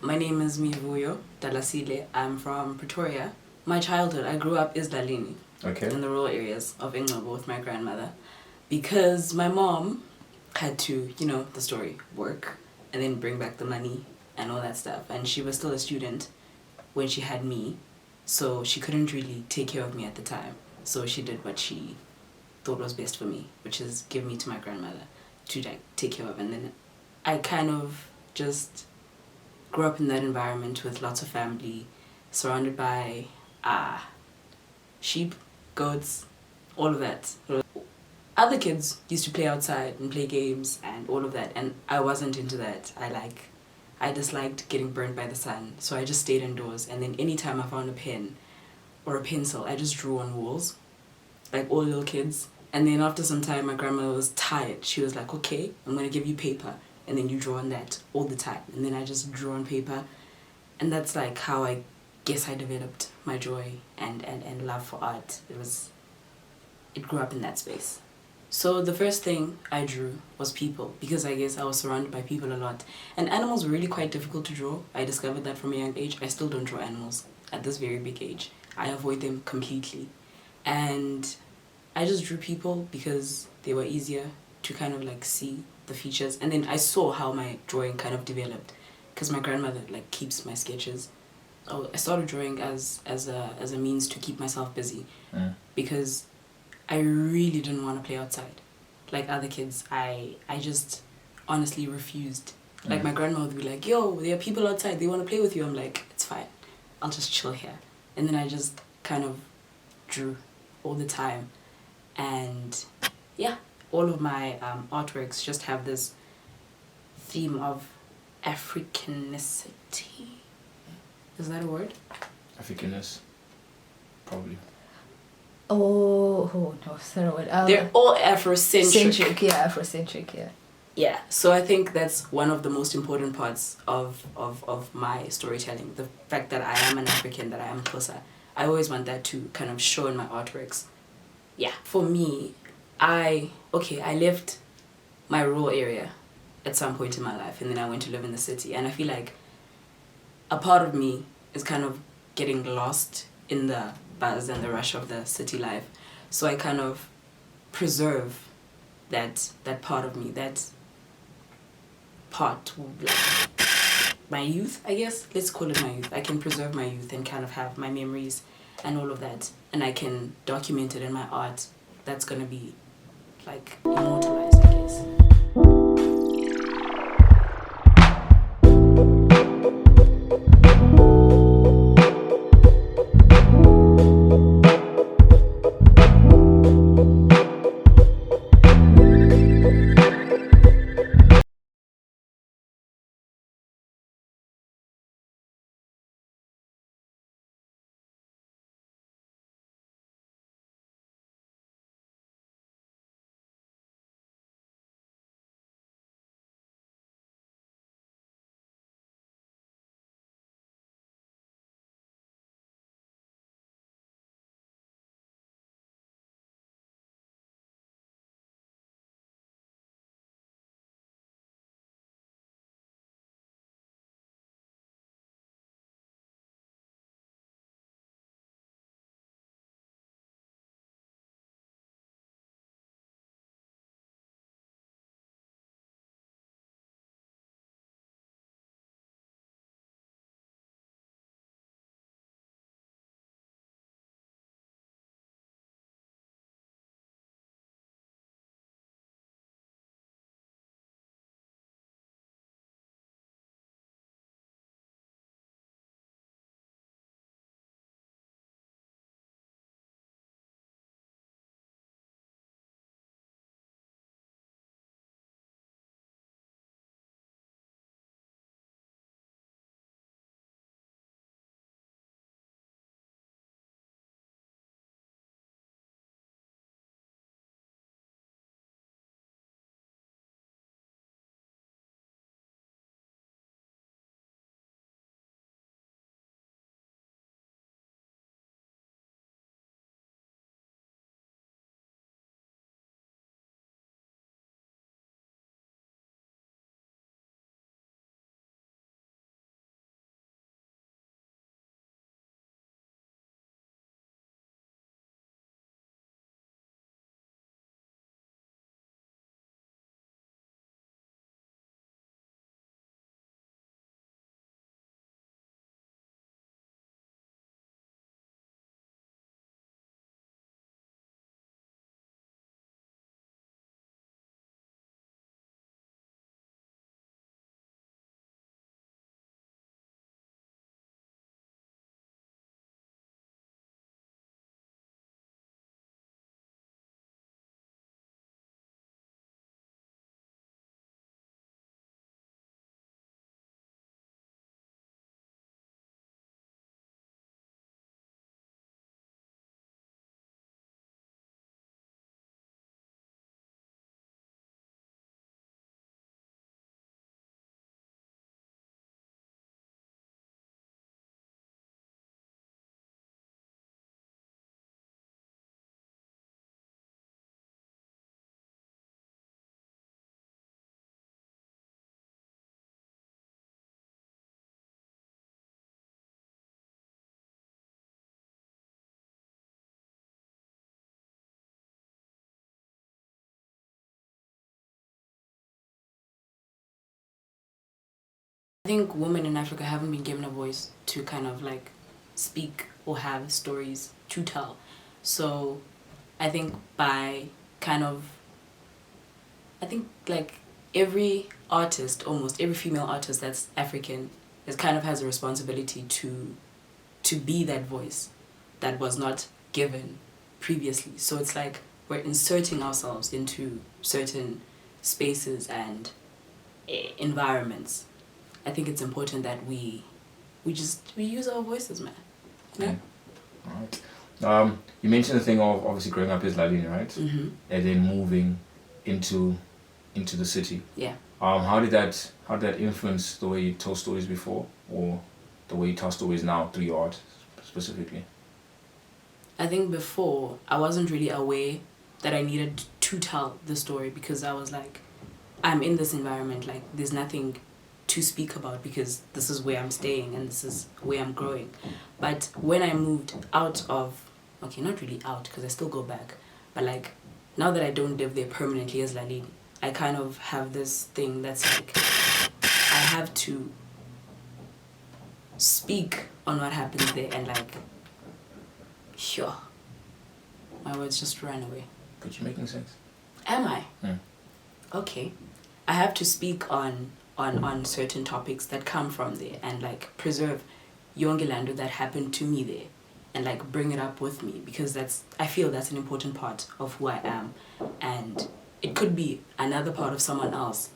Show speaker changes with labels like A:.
A: My name is Mivuyo, Dalasile. I'm from Pretoria. My childhood, I grew up Islalini.
B: Okay.
A: In the rural areas of England with my grandmother. Because my mom had to, the story, work and then bring back the money and all that stuff. And she was still a student when she had me. So she couldn't really take care of me at the time. So she did what she thought was best for me, which is give me to my grandmother to take care of. And then I kind of just grew up in that environment with lots of family, surrounded by sheep, goats, all of that. Other kids used to play outside and play games and all of that, and I wasn't into that. I disliked getting burned by the sun, so I just stayed indoors. And then anytime I found a pen or a pencil, I just drew on walls, like all little kids. And then after some time, my grandmother was tired. She was like, okay, I'm going to give you paper, and then you draw on that all the time. And then I just drew on paper, and that's like how I guess I developed my joy and love for art. It grew up in that space. So the first thing I drew was people, because I guess I was surrounded by people a lot. And animals were really quite difficult to draw. I discovered that from a young age. I still don't draw animals at this very big age. I avoid them completely. And I just drew people because they were easier to kind of like see the features. And then I saw how my drawing kind of developed, because my grandmother like keeps my sketches. I started drawing as a means to keep myself busy, because I really didn't want to play outside like other kids. I just honestly refused. Like my grandma would be like, yo, there are people outside, they want to play with you. I'm like, it's fine, I'll just chill here. And then I just kind of drew all the time. And yeah, all of my artworks just have this theme of Africanicity. Is that a word?
B: Africanness. Probably.
C: Oh no, sorry.
A: They're all Afrocentric.
C: Afrocentric, yeah.
A: Yeah, so I think that's one of the most important parts of my storytelling. The fact that I am an African, that I am Xhosa. I always want that to kind of show in my artworks. Yeah, for me, I left my rural area at some point in my life, and then I went to live in the city. And I feel like a part of me is kind of getting lost in the buzz and the rush of the city life. So I kind of preserve that part of me, that part, like my youth, I guess. Let's call it my youth. I can preserve my youth and kind of have my memories and all of that, and I can document it in my art. That's gonna be like immortalized, I guess. I think women in Africa haven't been given a voice to kind of like speak or have stories to tell. So I think by kind of, I think like every artist, almost every female artist that's African, is kind of has a responsibility to be that voice that was not given previously. So it's like we're inserting ourselves into certain spaces and environments. I think it's important that we use our voices, man. Yeah.
B: Okay. All right. You mentioned the thing of obviously growing up as Lalini, right?
A: Mm-hmm.
B: And then moving into the city.
A: Yeah.
B: How did that influence the way you tell stories before, or the way you tell stories now through your art specifically?
A: I think before I wasn't really aware that I needed to tell the story because I was like, I'm in this environment, like there's nothing to speak about because this is where I'm staying and this is where I'm growing. But when I moved out of, okay, not really out because I still go back, but like now that I don't live there permanently as Lalini, I kind of have this thing that's like I have to speak on what happens there and like, sure, my words just ran away.
B: But you're making sense.
A: Am I?
B: Mm.
A: Okay. I have to speak on certain topics that come from there and like preserve Yongelando that happened to me there and like bring it up with me because I feel that's an important part of who I am, and it could be another part of someone else